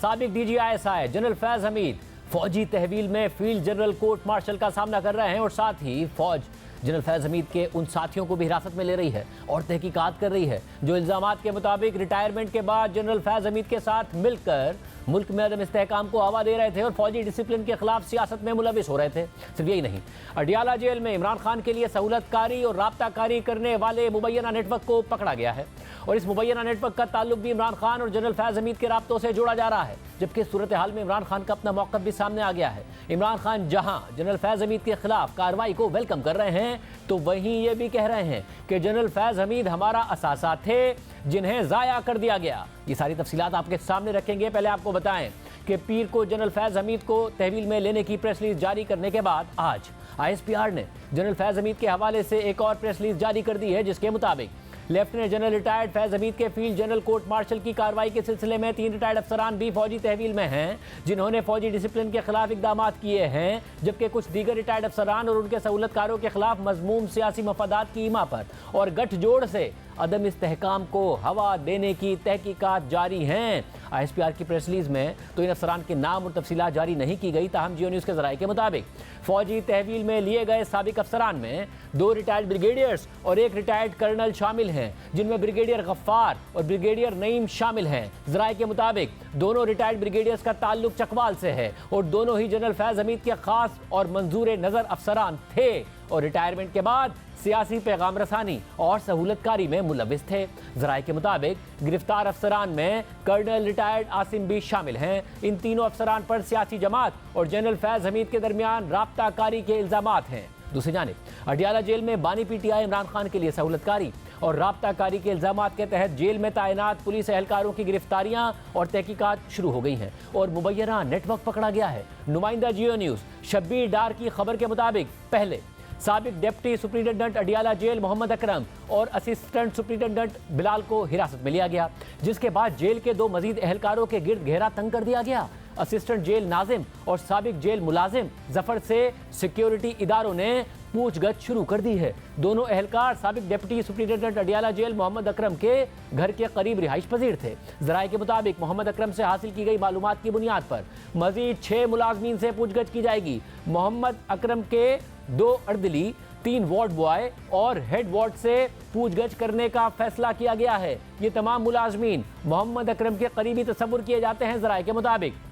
साबिक DGISI general Faiz Hamid फौजी तहवील में फील्ड जनरल कोर्ट मार्शल का सामना कर रहे हैं और साथ ही फौज जनरल फैज हमीद के उन साथियों को भी हिरासत में ले रही है और तहकीकात कर रही है जो इल्जामात के मुताबिक रिटायरमेंट के बाद जनरल फैज हमीद के साथ मिलकर मुल्क में अदम इस्तेहकाम को हवा दे रहे थे और फौजी डिसिप्लिन के खिलाफ सियासत में मुलविस हो रहे थे। सिर्फ यही नहीं, अडियाला जेल में इमरान खान के लिए सहूलतकारी और राब्ताकारी करने वाले मुबैना नेटवर्क को पकड़ा गया है और इस मुबैना नेटवर्क का ताल्लुक भी इमरान खान और जनरल फैज हमीद के राब्तों से जोड़ा जा रहा है। जबकि सूरत हाल में इमरान खान का अपना मौक़िफ़ भी सामने आ गया है। इमरान खान जहां जनरल फैज हमीद के खिलाफ कार्रवाई को वेलकम कर रहे हैं तो वहीं ये भी कह रहे हैं कि जनरल फैज हमीद हमारा असासा थे जिन्हें ज़ाया कर दिया गया। ये सारी तफसीलात आपके सामने रखेंगे। पहले आपको बताएं कि पीर को जनरल फैज हमीद को तहवील में लेने की प्रेस रिलीज जारी करने के बाद आज ISPR ने जनरल फैज हमीद के हवाले से एक और प्रेस रिलीज जारी कर दी है जिसके मुताबिक lieutenant general retired Faiz Hamid के फील्ड जनरल कोर्ट मार्शल की कार्रवाई के सिलसिले में 3 रिटायर्ड अफसरान भी फौजी तहवील में हैं जिन्होंने फौजी डिसिप्लिन के खिलाफ इकदाम किए हैं, जबकि कुछ दीगर रिटायर्ड अफसरान और उनके सहूलतकारों के खिलाफ मजमूम सियासी मफादात की इमामत और गठजोड़ से अदम इस्तेहकाम को हवा देने की तहकीकात जारी हैं। ISPR की प्रेस रिलीज में तो इन अफसरान के नाम और तफसीलात जारी नहीं की गई, ताहम जियो न्यूज़ के ज़राए के मुताबिक फौजी तहवील में लिए गए साबिक अफसरान में 2 रिटायर्ड ब्रिगेडियर्स और 1 रिटायर्ड कर्नल शामिल हैं जिनमें ब्रिगेडियर गफ्फार और ब्रिगेडियर नईम शामिल हैं। ज़राए के मुताबिक दोनों रिटायर्ड ब्रिगेडियर्स का ताल्लुक चकवाल से है और दोनों ही जनरल फैज हमीद के खास और मंजूर नज़र अफसरान थे और रिटायरमेंट के बाद सियासी पैगाम रसानी और सहूलतकारी में मुलविस थे। ज़राए के मुताबिक गिरफ्तार अफसरान में कर्नल रिटायर्ड आसिम भी शामिल हैं। इन तीनों अफसरान पर सियासी जमात और जनरल फैज हमीद के दरमियान राब्ताकारी के इल्जामात हैं। दूसरी जानिब अडियाला जेल में बानी PTI इमरान खान के लिए सहूलतकारी और राब्ताकारी के इल्जामात के तहत जेल में तैनात पुलिस एहलकारों की गिरफ्तारियां और तहकीकात शुरू हो गई हैं और मुबैना नेटवर्क पकड़ा गया है। नुमाइंदा जियो न्यूज़ शब्बीर डार की खबर के मुताबिक पहले साबिक deputy superintendent Adiala jail Mohammad Akram और असिस्टेंट सुप्रिंटेंडेंट बिलाल को हिरासत में लिया गया, जिसके बाद जेल के 2 मजीद एहलकारों के गिर्द घेरा तंग कर दिया गया। असिस्टेंट जेल नाजिम और साबिक जेल मुलाजिम जफर से सिक्योरिटी इदारों ने पूछगछ शुरू कर दी है। दोनों एहलकार साबिक deputy superintendent Adiala jail Mohammad Akram के घर के करीब रिहाइश पजीर थे। ज़राए के मुताबिक मोहम्मद अकरम से हासिल की गई मालूमात की बुनियाद पर मजीद 6 मुलाजमीन से पूछगछ की जाएगी। मोहम्मद अकरम के 2 अर्दली, 3 वार्ड बॉय और हेड वार्ड से पूछगछ करने का फैसला किया गया है। ये तमाम मुलाजमीन मोहम्मद अकरम के करीबी तस्वुर किए जाते हैं। ज़राए के मुताबिक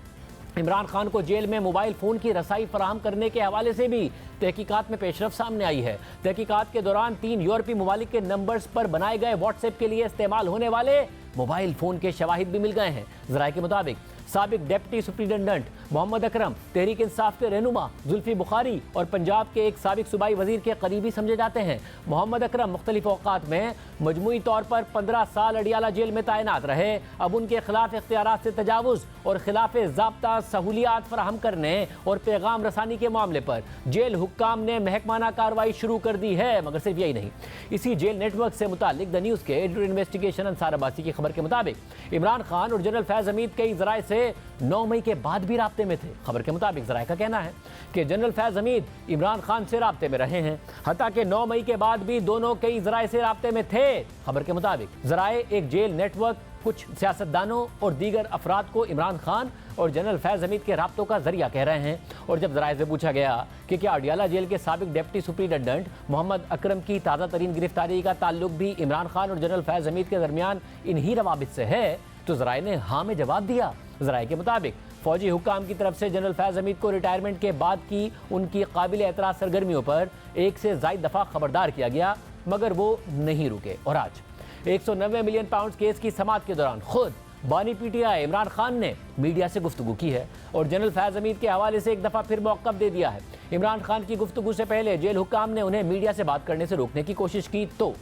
इमरान खान को जेल में मोबाइल फ़ोन की रसाई फराहम करने के हवाले से भी तहकीकात में पेशरफ सामने आई है। तहकीकात के दौरान 3 यूरोपीय ममालिक के नंबर्स पर बनाए गए व्हाट्सएप के लिए इस्तेमाल होने वाले मोबाइल फ़ोन के शवाहिद भी मिल गए हैं। ज़राए के मुताबिक साबिक डिप्टी सुप्रिंटेंडेंट मोहम्मद अकरम तहरीक इंसाफ के रहनुमा जुल्फी बुखारी और पंजाब के एक साबिक सूबाई वजीर के करीबी समझे जाते हैं। मोहम्मद अकरम मुख्तलिफ औकात में मजमूई तौर पर 15 साल अडियाला जेल में तैनात रहे। अब उनके खिलाफ इख्तियारात से तजावुज़ और खिलाफ ज़ाब्ता सहूलियात फराहम करने और पैगाम रसानी के मामले पर जेल हुक्काम ने महकमाना कार्रवाई शुरू कर दी है। मगर सिर्फ यही नहीं, इसी जेल नेटवर्क से मुतालिक द न्यूज़ के एडिटर इन्वेस्टिगेशन अंसार अब्बासी की खबर के मुताबिक इमरान खान और जनरल फैज हमीद कई ज़राए से 9 मई के बाद भी राब्ते में थे। खबर के मुताबिक ज़राए का कहना है कि जनरल फैज हमीद इमरान खान से राब्ते में रहे हैं, हत्ता कि 9 मई के बाद भी दोनों कई ज़राए से राब्ते में थे। खबर के मुताबिक ज़राए एक जेल नेटवर्क कुछ सियासतदानों और दीगर अफराद को इमरान खान और जनरल फैज हमीद के राब्तों का जरिया कह रहे हैं। और जब ज़राए से पूछा गया कि क्या अडियाला जेल के साबिक डिप्टी सुप्रिंटेंडेंट मोहम्मद अकरम की ताज़ा तरीन गिरफ्तारी का ताल्लुक भी इमरान खान और जनरल फैज हमीद के दरमियान इन्हीं रवाबित से है, तो ज़राए ने हाँ में जवाब दिया। ज़राए के मुताबिक फौजी हुक्काम की तरफ से जनरल फैज हमीद को रिटायरमेंट के बाद की उनकी काबिल एतराज़ सरगर्मियों पर 1 से ज़ायद दफ़ा खबरदार किया गया, मगर वो नहीं रुके और आज 190 मिलियन पाउंड केस की समाअत के दौरान खुद बानी PTI इमरान खान ने मीडिया से गुफ्तगू की है और जनरल फैज हमीद के हवाले से एक दफ़ा फिर मौक़िफ़ दे दिया है। इमरान खान की गुफ्तगू से पहले जेल हुक्काम ने उन्हें मीडिया से बात करने से रोकने की कोशिश की तो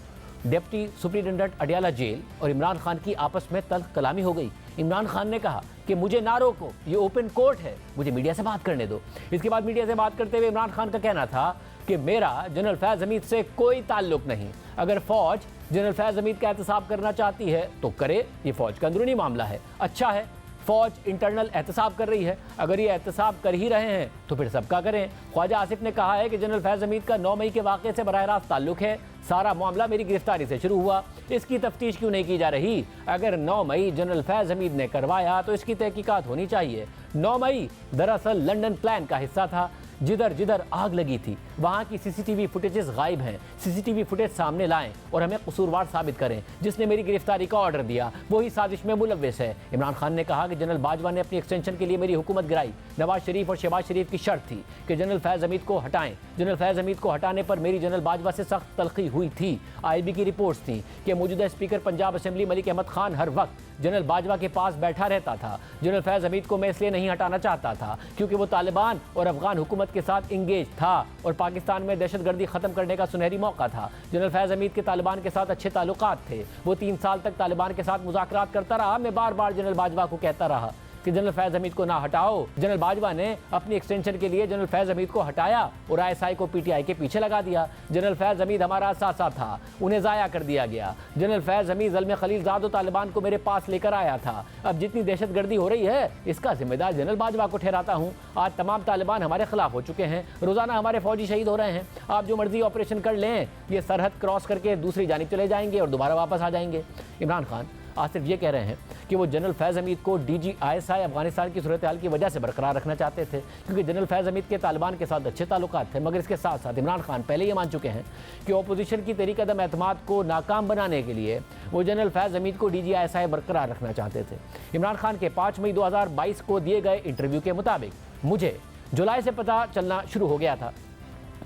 डिप्टी सुप्रिंटेंडेंट अडियाला जेल और इमरान खान की आपस में तल्ख कलामी हो गई। इमरान खान ने कहा कि मुझे ना रोको, ये ओपन कोर्ट है, मुझे मीडिया से बात करने दो। इसके बाद मीडिया से बात करते हुए इमरान खान का कहना था कि मेरा जनरल फैज हमीद से कोई ताल्लुक नहीं, अगर फौज जनरल फैज हमीद का एहतसाब करना चाहती है तो करे, ये फौज का अंदरूनी मामला है। अच्छा है, फौज इंटरनल एहतसाब कर रही है। अगर ये एहतसाब कर ही रहे हैं तो फिर सबका करें। ख्वाजा आसिफ ने कहा है कि जनरल फैज़ हमीद का 9 मई के वाक़े से बराह रास्त ताल्लुक है। सारा मामला मेरी गिरफ्तारी से शुरू हुआ, इसकी तफ्तीश क्यों नहीं की जा रही? अगर 9 मई जनरल फैज़ हमीद ने करवाया तो इसकी तहकीकात होनी चाहिए। 9 मई दरअसल लंदन प्लान का हिस्सा था। जिधर जिधर आग लगी थी वहाँ की सीसीटीवी फुटेजेस गायब हैं। सीसीटीवी फुटेज सामने लाएं और हमें कसूरवार साबित करें। जिसने मेरी गिरफ्तारी का ऑर्डर दिया वही साजिश में मुलव्वस है। इमरान खान ने कहा कि जनरल बाजवा ने अपनी एक्सटेंशन के लिए मेरी हुकूमत गिराई। नवाज शरीफ और शहबाज शरीफ की शर्त थी कि जनरल फैज़ हमीद को हटाएं। जनरल फैज़ हमीद को हटाने पर मेरी जनरल बाजवा से सख्त तलखी हुई थी। IB की रिपोर्ट्स थी कि मौजूदा स्पीकर पंजाब असेंबली मलिक अहमद खान हर वक्त जनरल बाजवा के पास बैठा रहता था। जनरल फैज़ हमीद को मैं इसलिए नहीं हटाना चाहता था क्योंकि वो तालिबान और अफगान हुकूमत के साथ इंगेज था और पाकिस्तान में दहशतगर्दी खत्म करने का सुनहरी मौका था। जनरल फैज़ हमीद के तालिबान के साथ अच्छे ताल्लुकात थे। वो 3 साल तक तालिबान के साथ मुज़ाकरात करता रहा। मैं बार बार जनरल बाजवा को कहता रहा कि जनरल फैज़ हमीद को ना हटाओ। जनरल बाजवा ने अपनी एक्सटेंशन के लिए जनरल फैज़ हमीद को हटाया और ISI को PTI के पीछे लगा दिया। जनरल फैज़ हमीद हमारा साथ था, उन्हें ज़ाया कर दिया गया। जनरल फैज़ हमीद ज़ल्म खलीलज़ाद और तालिबान को मेरे पास लेकर आया था। अब जितनी दहशतगर्दी हो रही है इसका जिम्मेदार जनरल बाजवा को ठहराता हूँ। आज तमाम तालिबान हमारे खिलाफ हो चुके हैं। रोज़ाना हमारे फौजी शहीद हो रहे हैं। आप जो मर्जी ऑपरेशन कर लें, ये सरहद क्रॉस करके दूसरी जानिब चले जाएंगे और दोबारा वापस आ जाएंगे। इमरान खान आज सिर्फ ये कह रहे हैं कि वो जनरल फैज़ हमीद को DG ISI अफगानिस्तान की सूरत हाल की वजह से बरकरार रखना चाहते थे क्योंकि जनरल फैज़ हमीद के तालिबान के साथ अच्छे ताल्लुकात थे। मगर इसके साथ साथ इमरान खान पहले ये मान चुके हैं कि अपोजिशन की तहरीक अदम एतमाद को नाकाम बनाने के लिए वो जनरल फैज़ हमीद को DG ISI बरकरार रखना चाहते थे। इमरान खान के 5 मई 2022 को दिए गए इंटरव्यू के मुताबिक मुझे जुलाई से पता चलना शुरू हो गया था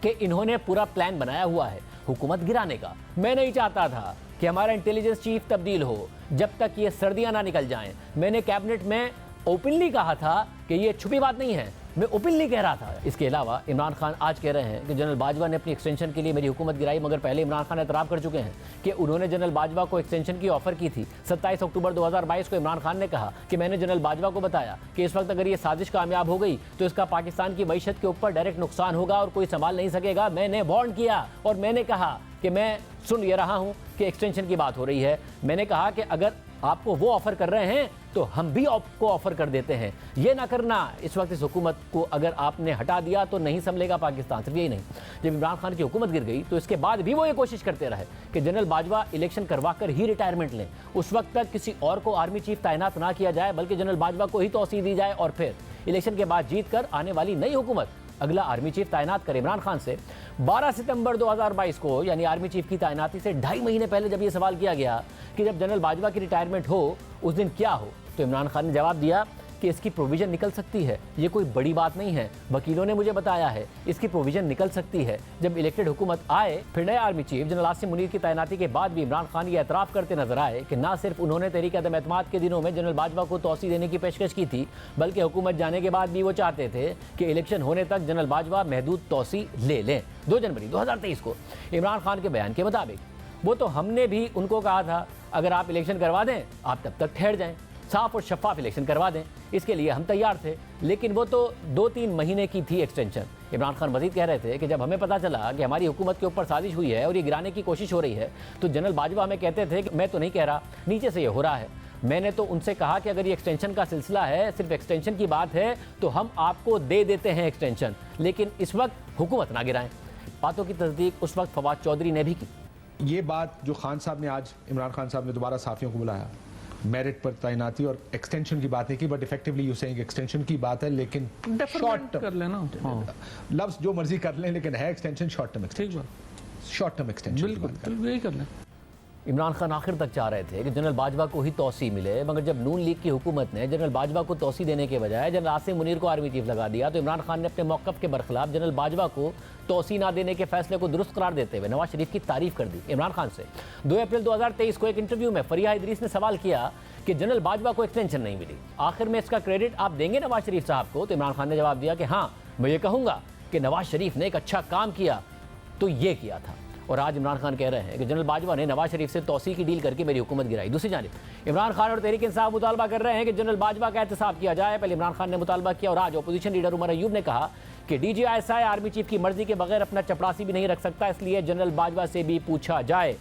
कि इन्होंने पूरा प्लान बनाया हुआ है हुकूमत गिराने का। मैं नहीं चाहता था कि हमारा इंटेलिजेंस चीफ तब्दील हो जब तक ये सर्दियां ना निकल जाएं। मैंने कैबिनेट में ओपनली कहा था कि ये छुपी बात नहीं है, मैं ओपनली कह रहा था। इसके अलावा इमरान खान आज कह रहे हैं कि जनरल बाजवा ने अपनी एक्सटेंशन के लिए मेरी हुकूमत गिराई, मगर पहले इमरान खान एतराफ़ कर चुके हैं कि उन्होंने जनरल बाजवा को एक्सटेंशन की ऑफ़र की थी। 27 अक्टूबर 2022 को इमरान खान ने कहा कि मैंने जनरल बाजवा को बताया कि इस वक्त अगर ये साजिश कामयाब हो गई तो इसका पाकिस्तान की मईशत के ऊपर डायरेक्ट नुकसान होगा और कोई संभाल नहीं सकेगा। मैंने वार्न किया और मैंने कहा कि मैं सुन ये रहा हूँ कि एक्सटेंशन की बात हो रही है। मैंने कहा कि अगर आपको वो ऑफ़र कर रहे हैं तो हम भी आपको ऑफ़र कर देते हैं। ये ना करना, इस वक्त इस हुकूमत को अगर आपने हटा दिया तो नहीं संभलेगा पाकिस्तान। सिर्फ यही नहीं, जब इमरान खान की हुकूमत गिर गई तो इसके बाद भी वो ये कोशिश करते रहे कि जनरल बाजवा इलेक्शन करवा कर ही रिटायरमेंट लें। उस वक्त तक किसी और को आर्मी चीफ तैनात ना किया जाए बल्कि जनरल बाजवा को ही तौसीह दी जाए और फिर इलेक्शन के बाद जीत कर आने वाली नई हुकूमत अगला आर्मी चीफ तैनात करे। इमरान खान से 12 सितंबर 2022 को यानी आर्मी चीफ की तैनाती से 2.5 महीने पहले जब ये सवाल किया गया कि जब जनरल बाजवा की रिटायरमेंट हो उस दिन क्या हो, तो इमरान खान ने जवाब दिया कि इसकी प्रोविज़न निकल सकती है, ये कोई बड़ी बात नहीं है। वकीलों ने मुझे बताया है इसकी प्रोविज़न निकल सकती है। जब इलेक्टेड हुकूमत आए फिर नए army chief general Asim Munir की तैनाती के बाद भी इमरान खान ये एतराफ़ करते नजर आए कि ना सिर्फ उन्होंने तहरीक अदम एतमाद के दिनों में जनरल बाजवा को तौसीह देने की पेशकश की थी बल्कि हुकूमत जाने के बाद भी वो चाहते थे कि इलेक्शन होने तक जनरल बाजवा महदूद तौसीह ले लें। 2 जनवरी 2023 को इमरान खान के बयान के मुताबिक वो तो हमने भी उनको कहा था अगर आप इलेक्शन करवा दें आप तब तक ठहर जाएं, साफ और शफाफ इलेक्शन करवा दें, इसके लिए हम तैयार थे। लेकिन वो तो 2-3 महीने की थी एक्सटेंशन। इमरान खान मजीद कह रहे थे कि जब हमें पता चला कि हमारी हुकूमत के ऊपर साजिश हुई है और ये गिराने की कोशिश हो रही है तो जनरल बाजवा हमें कहते थे कि मैं तो नहीं कह रहा, नीचे से ये हो रहा है। मैंने तो उनसे कहा कि अगर ये एक्सटेंशन का सिलसिला है, सिर्फ एक्सटेंशन की बात है तो हम आपको दे देते हैं एक्सटेंशन, लेकिन इस वक्त हुकूमत ना गिराएं। बातों की तस्दीक उस वक्त फवाद चौधरी ने भी की। ये बात जो खान साहब ने आज इमरान खान साहब ने दोबारा साफियों को बुलाया, मेरिट पर तैनाती और एक्सटेंशन की बात नहीं की, but effectively you saying extension की बात है, लेकिन शॉर्ट कर लेना, लफ्ज जो मर्जी कर लें, लेकिन है extension short term extension, short term extension. बिल्कुल यही कर लें। इमरान खान आखिर तक चाह रहे थे कि जनरल बाजवा को ही तौसीह मिले, मगर जब नून लीग की हुकूमत ने जनरल बाजवा को तौसीह देने के बजाय जनरल आसिम मुनीर को आर्मी चीफ लगा दिया तो इमरान खान ने अपने मौक़िफ़ के बरखिलाफ जनरल बाजवा को तौसीह ना देने के फैसले को दुरुस्त करार देते हुए नवाज शरीफ की तारीफ कर दी। इमरान खान से 2 अप्रैल 2023 को एक इंटरव्यू में फरिया इदरीस ने सवाल किया कि जनरल बाजवा को एक्सटेंशन नहीं मिली, आखिर में इसका क्रेडिट आप देंगे नवाज शरीफ साहब को? तो इमरान खान ने जवाब दिया कि हाँ, मैं ये कहूँगा कि नवाज शरीफ ने एक अच्छा काम किया तो ये किया था। और आज इमरान खान कह रहे हैं कि जनरल बाजवा ने नवाज शरीफ से तौसीह की डील करके मेरी हुकूमत गिराई। दूसरी जानिब इमरान खान और तहरीक इंसाफ मुतालबा कर रहे हैं कि जनरल बाजवा का एहतसाब किया जाए। पहले इमरान खान ने मुतालबा किया और आज अपोजिशन लीडर उमर अयूब ने कहा कि DG ISI आर्मी चीफ की मर्जी के बगैर अपना चपरासी भी नहीं रख सकता, इसलिए जनरल बाजवा से भी पूछा जाए।